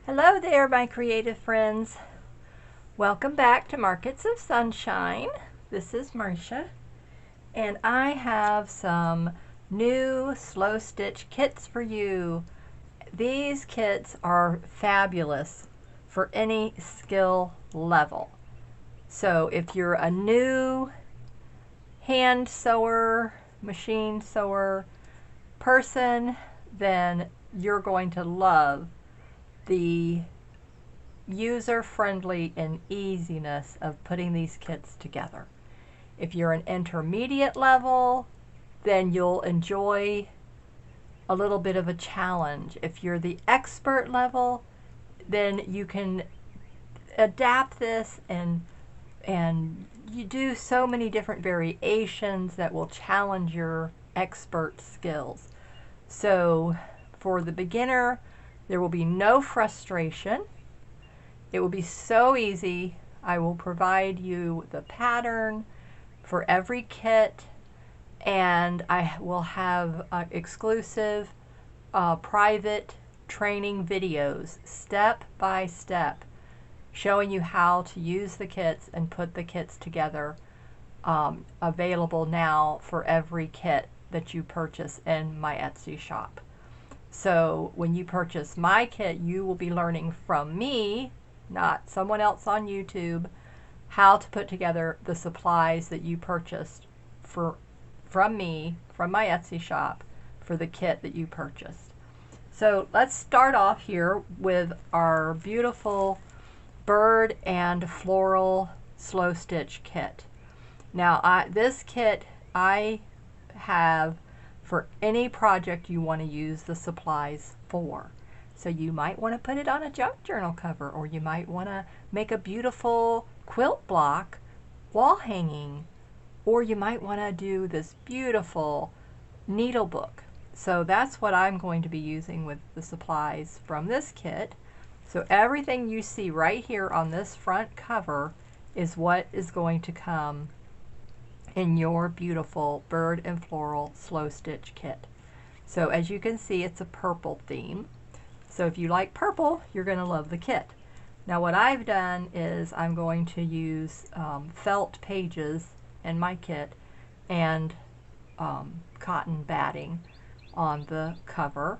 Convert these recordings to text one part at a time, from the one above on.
Hello there, my creative friends. Welcome back to Markets of Sunshine. This is Marcia, and I have some new slow stitch kits for you. These kits are fabulous for any skill level. So if you're a new hand sewer, machine sewer person, then you're going to love the user-friendly and easiness of putting these kits together. If you're an intermediate level, then you'll enjoy a little bit of a challenge. If you're the expert level, then you can adapt this and you do so many different variations that will challenge your expert skills. So for the beginner, there will be no frustration. It will be so easy. I will provide you the pattern for every kit, and I will have exclusive private training videos, step by step, showing you how to use the kits and put the kits together, available now for every kit that you purchase in my Etsy shop. So when you purchase my kit, you will be learning from me, not someone else on YouTube, how to put together the supplies that you purchased from me, from my Etsy shop, for the kit that you purchased. So let's start off here with our beautiful bird and floral slow stitch kit. Now this kit I have for any project you want to use the supplies for. So you might want to put it on a junk journal cover, or you might want to make a beautiful quilt block wall hanging, or you might want to do this beautiful needle book. So that's what I'm going to be using with the supplies from this kit. So everything you see right here on this front cover is what is going to come in your beautiful bird and floral slow stitch kit. So as you can see, it's a purple theme. So if you like purple, you're going to love the kit. Now what I've done is I'm going to use felt pages in my kit and cotton batting on the cover.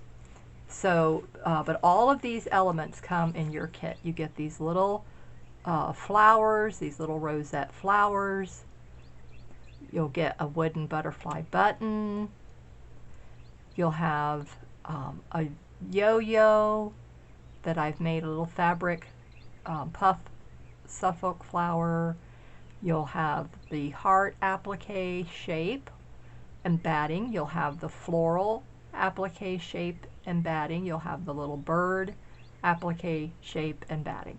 So, but all of these elements come in your kit. You get these little flowers, these little rosette flowers. You'll get a wooden butterfly button. You'll have a yo-yo that I've made a little fabric puff Suffolk flower. You'll have the heart applique shape and batting. You'll have the floral applique shape and batting. You'll have the little bird applique shape and batting.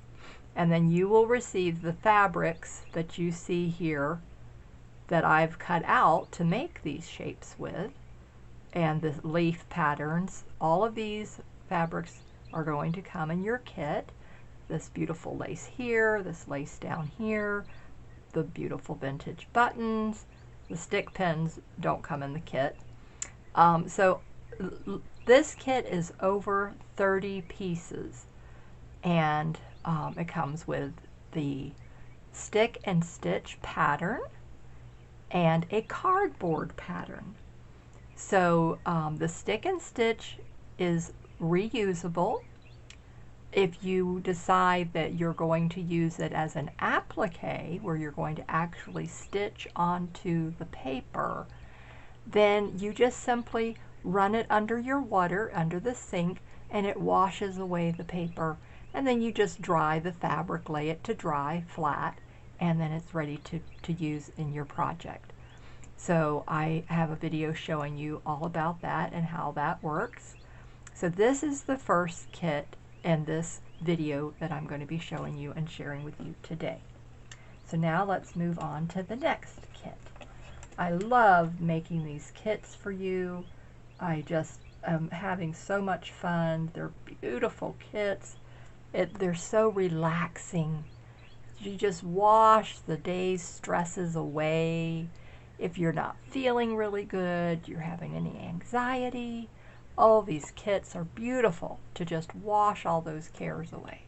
And then you will receive the fabrics that you see here that I've cut out to make these shapes with, and the leaf patterns. All of these fabrics are going to come in your kit. This beautiful lace here, this lace down here, the beautiful vintage buttons. The stick pins don't come in the kit. So this kit is over 30 pieces, and it comes with the stick and stitch pattern and a cardboard pattern. So the stick and stitch is reusable. If you decide that you're going to use it as an applique, where you're going to actually stitch onto the paper, then you just simply run it under your water, under the sink, and it washes away the paper. And then you just dry the fabric, lay it to dry flat, and then it's ready to use in your project. So I have a video showing you all about that and how that works. So this is the first kit in this video that I'm going to be showing you and sharing with you today. So now let's move on to the next kit. I love making these kits for you. I just am having so much fun. They're beautiful kits. They're so relaxing. You just wash the day's stresses away. If you're not feeling really good, you're having any anxiety, Oh, these kits are beautiful to just wash all those cares away.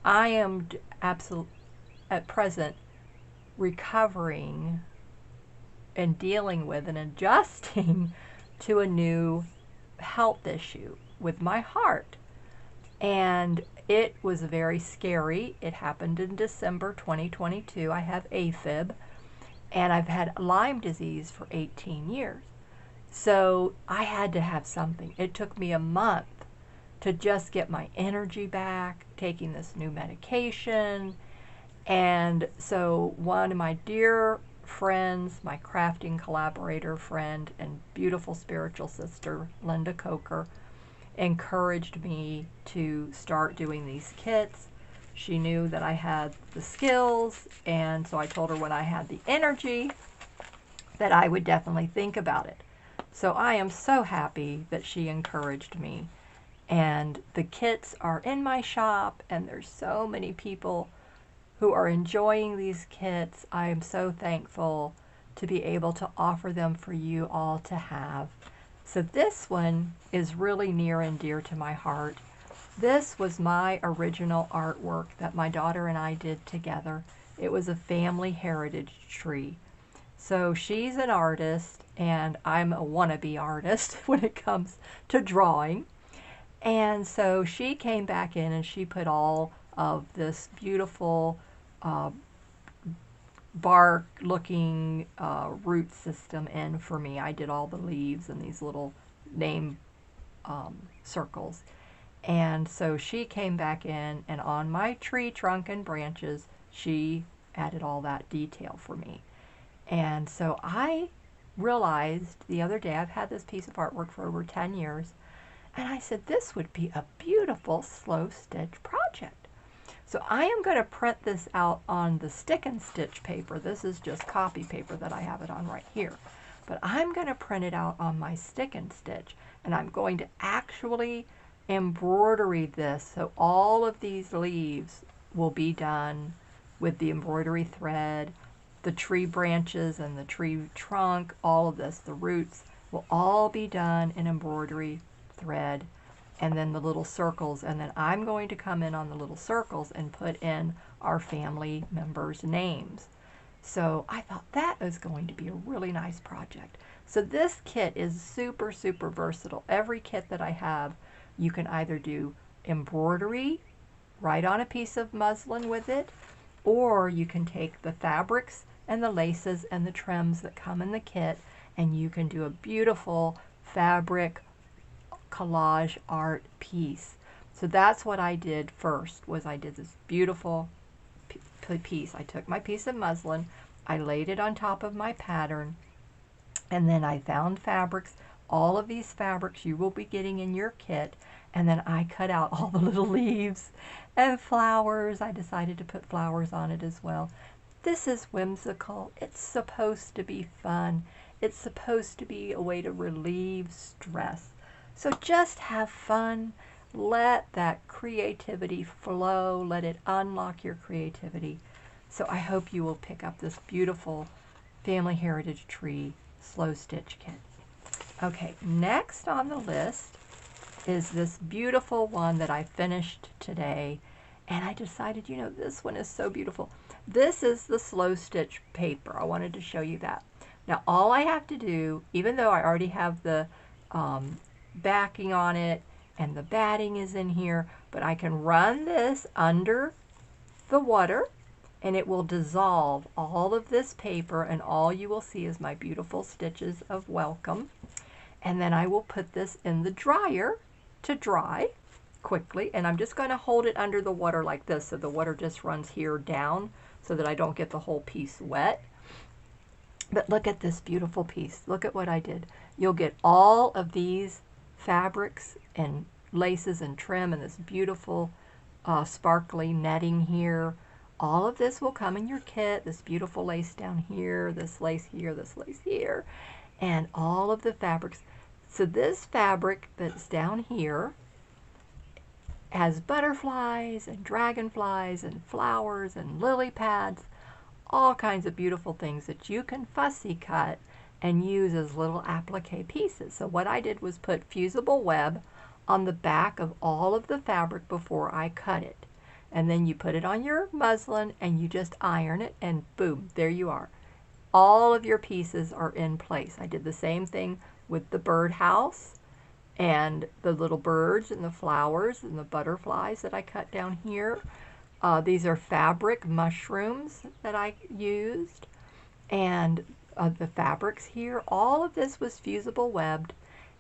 I am at present recovering and dealing with and adjusting to a new health issue with my heart. And it was very scary. It happened in December 2022. I have AFib, and I've had Lyme disease for 18 years. So I had to have something. It took me a month to just get my energy back, taking this new medication. And so one of my dear friends, my crafting collaborator friend and beautiful spiritual sister, Linda Coker, encouraged me to start doing these kits. She knew that I had the skills, and so I told her when I had the energy that I would definitely think about it. So I am so happy that she encouraged me. And the kits are in my shop, and there's so many people who are enjoying these kits. I am so thankful to be able to offer them for you all to have. So this one is really near and dear to my heart. This was my original artwork that my daughter and I did together. It was a family heritage tree. So she's an artist, and I'm a wannabe artist when it comes to drawing. And so she came back in and she put all of this beautiful bark looking root system in for me. I did all the leaves and these little name circles. And so she came back in, and on my tree trunk and branches, she added all that detail for me. And so I realized the other day, I've had this piece of artwork for over 10 years, and I said this would be a beautiful slow stitch project. So I am going to print this out on the stick and stitch paper. This is just copy paper that I have it on right here. But I'm going to print it out on my stick and stitch, and I'm going to actually embroidery this. So all of these leaves will be done with the embroidery thread. The tree branches and the tree trunk, all of this, the roots, will all be done in embroidery thread. And then the little circles, and then I'm going to come in on the little circles and put in our family members' names. So I thought that was going to be a really nice project. So this kit is super, super versatile. Every kit that I have, you can either do embroidery right on a piece of muslin with it, or you can take the fabrics and the laces and the trims that come in the kit, and you can do a beautiful fabric collage art piece. So that's what I did first, was I did this beautiful piece. I took my piece of muslin, I laid it on top of my pattern, and then I found fabrics. All of these fabrics you will be getting in your kit, and then I cut out all the little leaves and flowers. I decided to put flowers on it as well. This is whimsical. It's supposed to be fun. It's supposed to be a way to relieve stress. So just have fun. Let that creativity flow. Let it unlock your creativity. So I hope you will pick up this beautiful Family Heritage Tree Slow Stitch Kit. Okay, next on the list is this beautiful one that I finished today. And I decided, you know, this one is so beautiful. This is the slow stitch paper. I wanted to show you that. Now all I have to do, even though I already have the backing on it and the batting is in here, but I can run this under the water and it will dissolve all of this paper, and all you will see is my beautiful stitches of welcome. And then I will put this in the dryer to dry quickly, and I'm just going to hold it under the water like this so the water just runs here down so that I don't get the whole piece wet. But look at this beautiful piece. Look at what I did. You'll get all of these fabrics and laces and trim and this beautiful sparkly netting here. All of this will come in your kit. This beautiful lace down here, this lace here, this lace here, and all of the fabrics. So this fabric that's down here has butterflies and dragonflies and flowers and lily pads, all kinds of beautiful things that you can fussy cut and use as little applique pieces. So what I did was put fusible web on the back of all of the fabric before I cut it. And then you put it on your muslin and you just iron it, and boom, there you are. All of your pieces are in place. I did the same thing with the birdhouse and the little birds and the flowers and the butterflies that I cut down here. These are fabric mushrooms that I used, and the fabrics here, all of this was fusible webbed,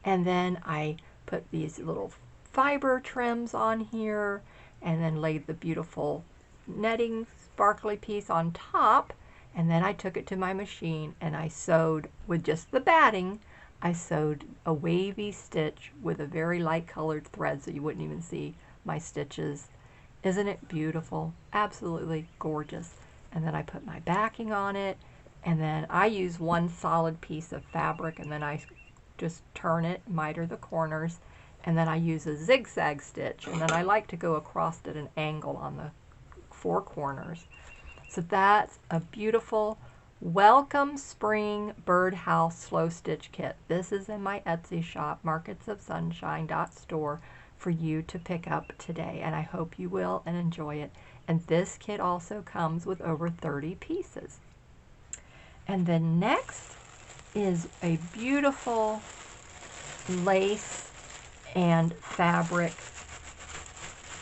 and then I put these little fiber trims on here, and then laid the beautiful netting sparkly piece on top, and then I took it to my machine and I sewed with just the batting. I sewed a wavy stitch with a very light colored thread so you wouldn't even see my stitches. Isn't it beautiful? Absolutely gorgeous. And then I put my backing on it, and then I use one solid piece of fabric, and then I just turn it, miter the corners, and then I use a zigzag stitch, and then I like to go across at an angle on the four corners. So that's a beautiful Welcome Spring Birdhouse Slow Stitch Kit. This is in my Etsy shop, marketsofsunshine.store, for you to pick up today, and I hope you will and enjoy it. And this kit also comes with over 30 pieces. And then next is a beautiful lace and fabric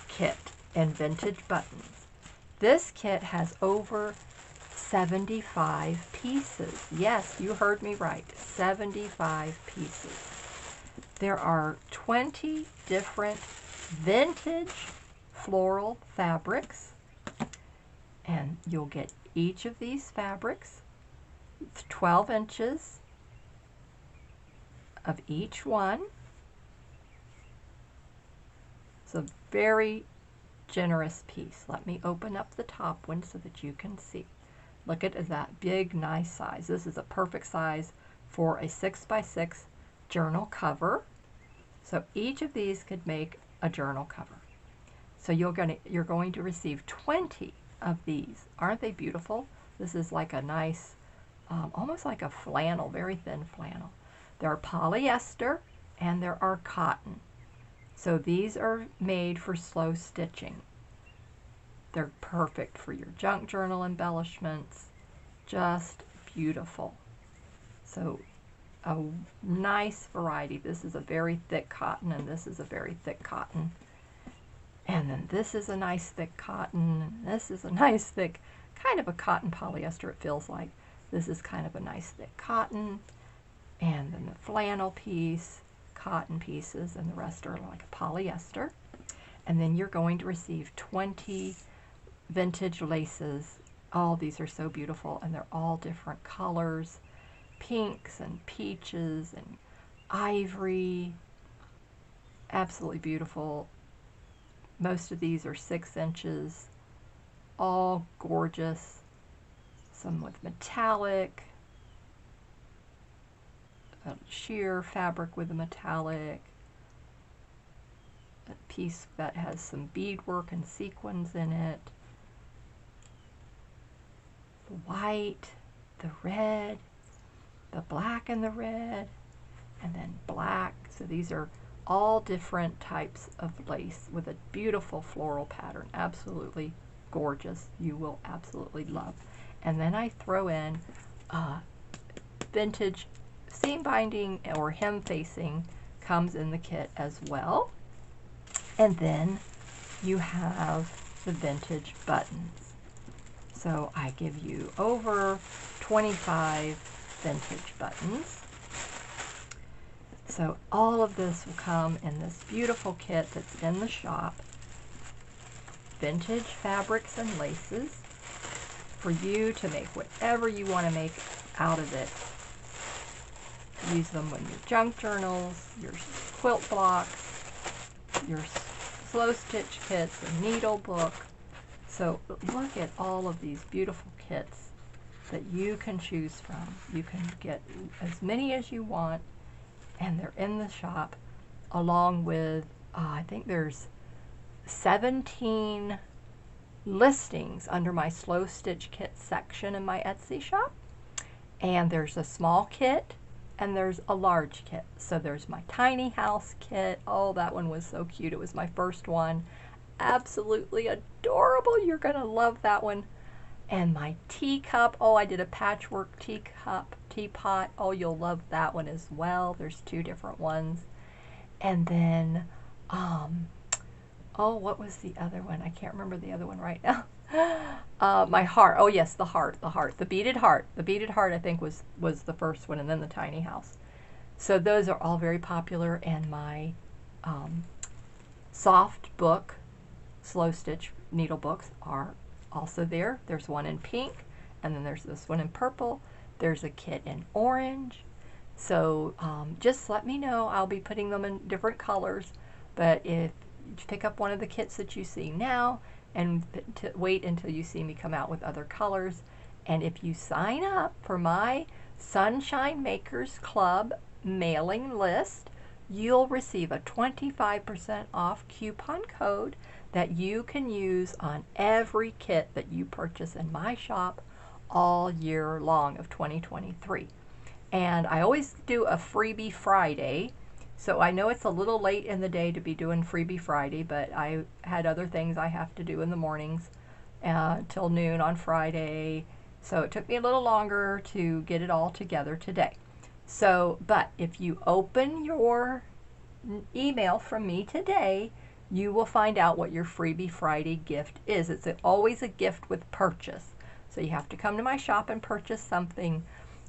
kit and vintage buttons. This kit has over 75 pieces. Yes, you heard me right, 75 pieces. There are 20 different vintage floral fabrics, and you'll get each of these fabrics, 12 inches of each one. It's a very generous piece. Let me open up the top one so that you can see. Look at that big, nice size. This is a perfect size for a 6x6 journal cover. So each of these could make a journal cover. So you're going to receive 20 of these. Aren't they beautiful? This is like a nice, almost like a flannel, very thin flannel. There are polyester and there are cotton. So these are made for slow stitching. They're perfect for your junk journal embellishments. Just beautiful. So a nice variety. This is a very thick cotton, and this is a very thick cotton. And then this is a nice thick cotton, and this is a nice thick, kind of a cotton polyester it feels like. This is kind of a nice thick cotton. And then the flannel piece, cotton pieces, and the rest are like a polyester. And then you're going to receive 20 vintage laces. All these are so beautiful, and they're all different colors. Pinks and peaches and ivory. Absolutely beautiful. Most of these are 6 inches. All gorgeous. Some with metallic. A sheer fabric with a metallic. A piece that has some beadwork and sequins in it. The white, the red, the black and the red, and then black. So these are all different types of lace with a beautiful floral pattern. Absolutely gorgeous. You will absolutely love. And then I throw in vintage seam binding or hem facing comes in the kit as well. And then you have the vintage buttons. So I give you over 25 vintage buttons. So all of this will come in this beautiful kit that's in the shop. Vintage fabrics and laces for you to make whatever you want to make out of it. Use them in your junk journals, your quilt blocks, your slow stitch kits, a needle book. So look at all of these beautiful kits that you can choose from. You can get as many as you want, and they're in the shop along with, I think there's 17 listings under my slow stitch kit section in my Etsy shop. And there's a small kit and there's a large kit. So there's my tiny house kit. Oh, that one was so cute. It was my first one. Absolutely adorable. You're going to love that one. And my teacup. Oh, I did a patchwork teapot. Oh, you'll love that one as well. There's 2 different ones. And then, oh, what was the other one? I can't remember the other one right now. My heart. Oh yes, the heart. The beaded heart. The beaded heart, I think, was the first one, and then the tiny house. So those are all very popular, and my soft book, slow stitch needle books are also there. There's one in pink, and then there's this one in purple. There's a kit in orange. So just let me know. I'll be putting them in different colors, but if you pick up one of the kits that you see now, and wait until you see me come out with other colors. And if you sign up for my Sunshine Makers Club mailing list, you'll receive a 25% off coupon code that you can use on every kit that you purchase in my shop all year long of 2023. And I always do a Freebie Friday. So I know it's a little late in the day to be doing Freebie Friday, but I had other things I have to do in the mornings till noon on Friday. So it took me a little longer to get it all together today. So, but if you open your email from me today, you will find out what your Freebie Friday gift is. It's always a gift with purchase. So you have to come to my shop and purchase something.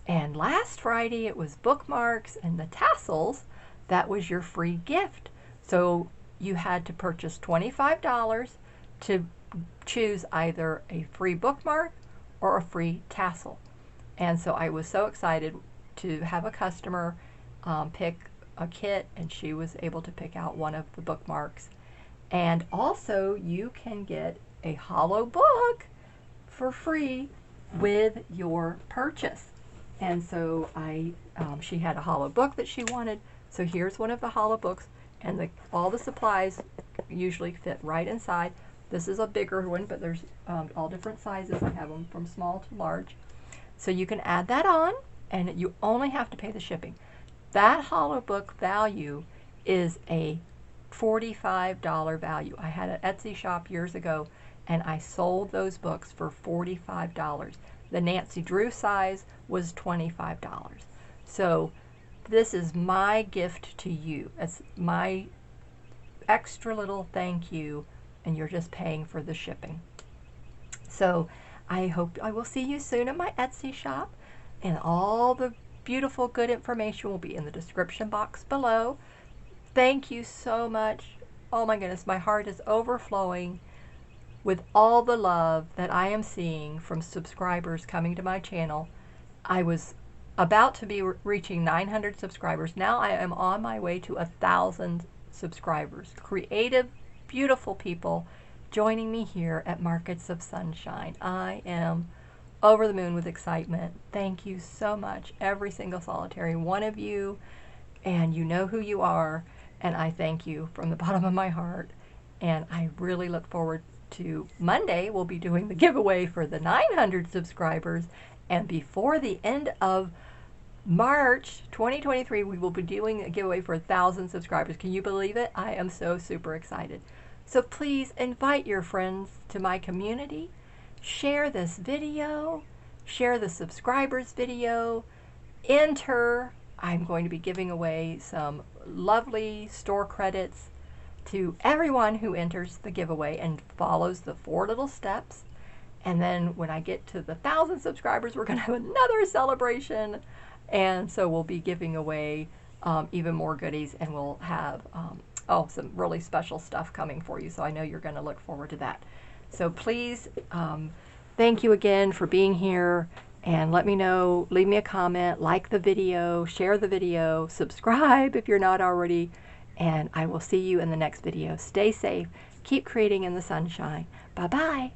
And last Friday it was bookmarks and the tassels. That was your free gift. So you had to purchase $25 to choose either a free bookmark or a free tassel. And so I was so excited to have a customer pick a kit, and she was able to pick out one of the bookmarks. And also you can get a hollow book for free with your purchase. And so she had a hollow book that she wanted. So here's one of the hollow books, and all the supplies usually fit right inside. This is a bigger one, but there's all different sizes. I have them from small to large. So you can add that on, and you only have to pay the shipping. That hollow book value is a $45 value. I had an Etsy shop years ago, and I sold those books for $45. The Nancy Drew size was $25. So this is my gift to you. It's my extra little thank you, and you're just paying for the shipping. So I hope I will see you soon in my Etsy shop, and all the beautiful good information will be in the description box below. Thank you so much. Oh my goodness, my heart is overflowing with all the love that I am seeing from subscribers coming to my channel. I was about to be reaching 900 subscribers. Now I am on my way to 1,000 subscribers. Creative, beautiful people joining me here at Markets of Sunshine. I am over the moon with excitement. Thank you so much, every single solitary one of you, and you know who you are, and I thank you from the bottom of my heart. And I really look forward to Monday. We'll be doing the giveaway for the 900 subscribers, and before the end of March 2023, we will be doing a giveaway for 1,000 subscribers. Can you believe it? I am so super excited. So please invite your friends to my community. Share this video. Share the subscribers video. Enter. I'm going to be giving away some lovely store credits to everyone who enters the giveaway and follows the 4 little steps. And then when I get to the 1,000 subscribers, we're going to have another celebration. And so we'll be giving away even more goodies, and we'll have some really special stuff coming for you. So I know you're going to look forward to that. So please, thank you again for being here, and let me know, leave me a comment, like the video, share the video, subscribe if you're not already, and I will see you in the next video. Stay safe, keep creating in the sunshine. Bye-bye.